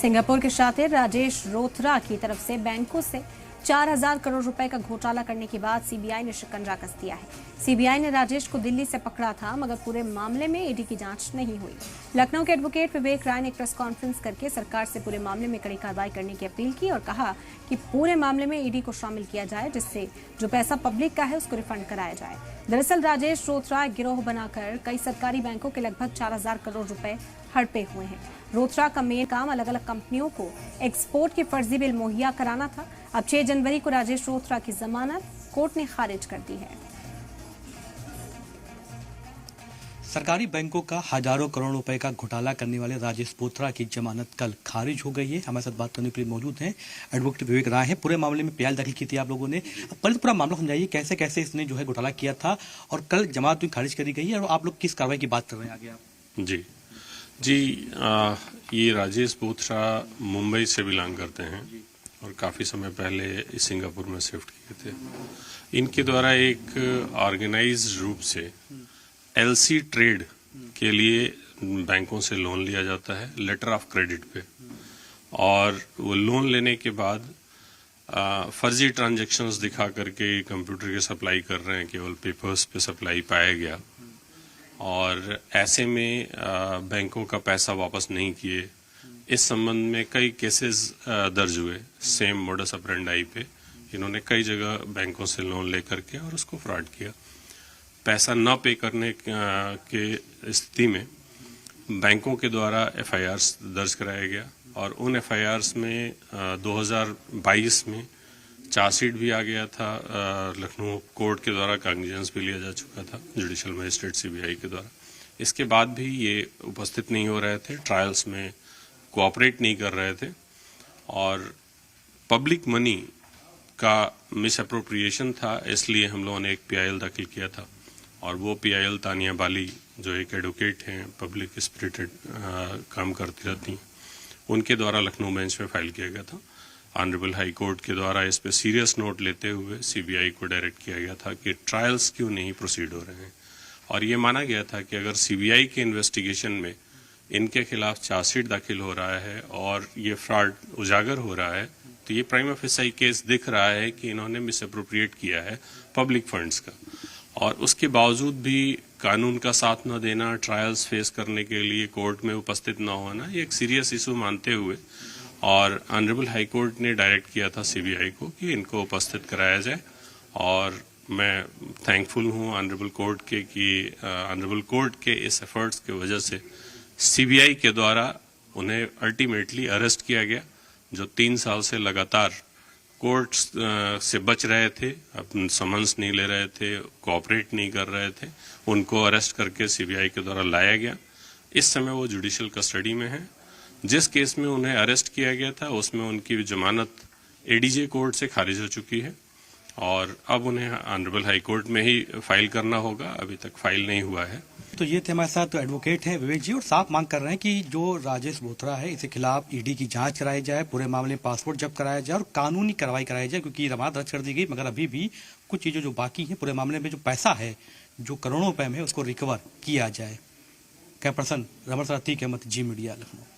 Singapore के शातिर राजेश रोथरा की तरफ से बैंकों से 4,000 करोड़ रुपए का घोटाला करने के बाद सीबीआई ने शिकंजा कस दिया है। सीबीआई ने राजेश को दिल्ली से पकड़ा था, मगर पूरे मामले में ईडी की जांच नहीं हुई। लखनऊ के एडवोकेट विवेक राय ने एक प्रेस कॉन्फ्रेंस करके सरकार से पूरे मामले में कड़ी कार्रवाई करने की अपील की और कहा कि पूरे मामले में ईडी को शामिल किया जाए, जिससे जो पैसा पब्लिक का है उसको रिफंड कराया जाए। दरअसल राजेश रोथरा गिरोह बनाकर कई सरकारी बैंकों के लगभग 4,000 करोड़ रुपए हड़पे हुए हैं। रोथरा का मेन काम अलग अलग कंपनियों को एक्सपोर्ट के फर्जी बिल मुहैया कराना था। अब 6 जनवरी को राजेश रोथरा की जमानत कोर्ट ने खारिज कर दी है। सरकारी बैंकों का हजारों करोड़ रुपए का घोटाला करने वाले राजेश रोथरा की जमानत कल खारिज हो गई है। हमारे साथ बात करने के लिए मौजूद हैं एडवोकेट विवेक राय हैं। पूरे मामले में पीआई दाखिल की थी आप लोगों ने, पहले पूरा मामला समझाइए, कैसे कैसे इसने जो है घोटाला किया था और कल जमानत खारिज करी गई है और आप लोग किस कार्रवाई की बात कर रहे हैं आगे आप? जी ये राजेश रोथरा मुंबई से बिलोंग करते हैं और काफ़ी समय पहले सिंगापुर में शिफ्ट किए थे। इनके द्वारा एक ऑर्गेनाइज्ड रूप से एलसी ट्रेड के लिए बैंकों से लोन लिया जाता है लेटर ऑफ क्रेडिट पे, और वो लोन लेने के बाद फर्जी ट्रांजैक्शंस दिखा करके कंप्यूटर के सप्लाई कर रहे हैं, केवल पेपर्स पे सप्लाई पाया गया और ऐसे में बैंकों का पैसा वापस नहीं किए। इस संबंध में कई केसेस दर्ज हुए सेम मोडस ऑपरेंडाई पे। इन्होंने कई जगह बैंकों से लोन लेकर के और उसको फ्रॉड किया। पैसा न पे करने के स्थिति में बैंकों के द्वारा एफआईआर्स दर्ज कराया गया और उन एफआईआर्स में 2022 में चार्जशीट भी आ गया था। लखनऊ कोर्ट के द्वारा कॉग्निजेंस भी लिया जा चुका था जुडिशियल मजिस्ट्रेट सीबीआई के द्वारा। इसके बाद भी ये उपस्थित नहीं हो रहे थे, ट्रायल्स में कोऑपरेट नहीं कर रहे थे और पब्लिक मनी का मिस अप्रोप्रिएशन था। इसलिए हम लोगों ने एक पीआईएल दाखिल किया था और वो पीआईएल तानिया बाली जो एक एडवोकेट हैं, पब्लिक स्पिरिटेड काम करती रहती हैं, उनके द्वारा लखनऊ बेंच में फाइल किया गया था। ऑनरेबल हाई कोर्ट के द्वारा इस पे सीरियस नोट लेते हुए सीबीआई को डायरेक्ट किया गया था कि ट्रायल्स क्यों नहीं प्रोसीड हो रहे हैं और ये माना गया था कि अगर सीबीआई के इन्वेस्टिगेशन में इनके खिलाफ चार्जशीट दाखिल हो रहा है और ये फ्रॉड उजागर हो रहा है तो ये प्राइमा फेसाई केस दिख रहा है कि इन्होंने मिस अप्रोप्रिएट किया है पब्लिक फंड्स का, और उसके बावजूद भी कानून का साथ न देना, ट्रायल्स फेस करने के लिए कोर्ट में उपस्थित न होना, ये एक सीरियस इशू मानते हुए और ऑनरेबल हाई कोर्ट ने डायरेक्ट किया था सीबीआई को कि इनको उपस्थित कराया जाए। और मैं थैंकफुल हूँ ऑनरेबल कोर्ट के कि ऑनरेबल कोर्ट के इस एफर्ट्स की वजह से सीबीआई के द्वारा उन्हें अल्टीमेटली अरेस्ट किया गया, जो 3 साल से लगातार कोर्ट से बच रहे थे, अपन समन्स नहीं ले रहे थे, कोऑपरेट नहीं कर रहे थे। उनको अरेस्ट करके सीबीआई के द्वारा लाया गया। इस समय वो जुडिशियल कस्टडी में है। जिस केस में उन्हें अरेस्ट किया गया था उसमें उनकी जमानत एडीजे कोर्ट से खारिज हो चुकी है और अब उन्हें ऑनरेबल हाई कोर्ट में ही फाइल करना होगा। अभी तक फाइल नहीं हुआ है। तो ये थे हमारे साथ एडवोकेट हैं विवेक जी, और साफ मांग कर रहे हैं कि जो राजेश रोथरा है इसके खिलाफ ईडी की जांच कराई जाए, पूरे मामले में पासपोर्ट जब्त कराया जाए और कानूनी कार्रवाई कराई जाए, क्योंकि जमानत रद्द कर दी गई मगर अभी भी कुछ चीजें जो बाकी हैं पूरे मामले में, जो पैसा है जो करोड़ों रुपए में, उसको रिकवर किया जाए। कैमरा पर्सन रमन साथी के मत जी मीडिया लखनऊ।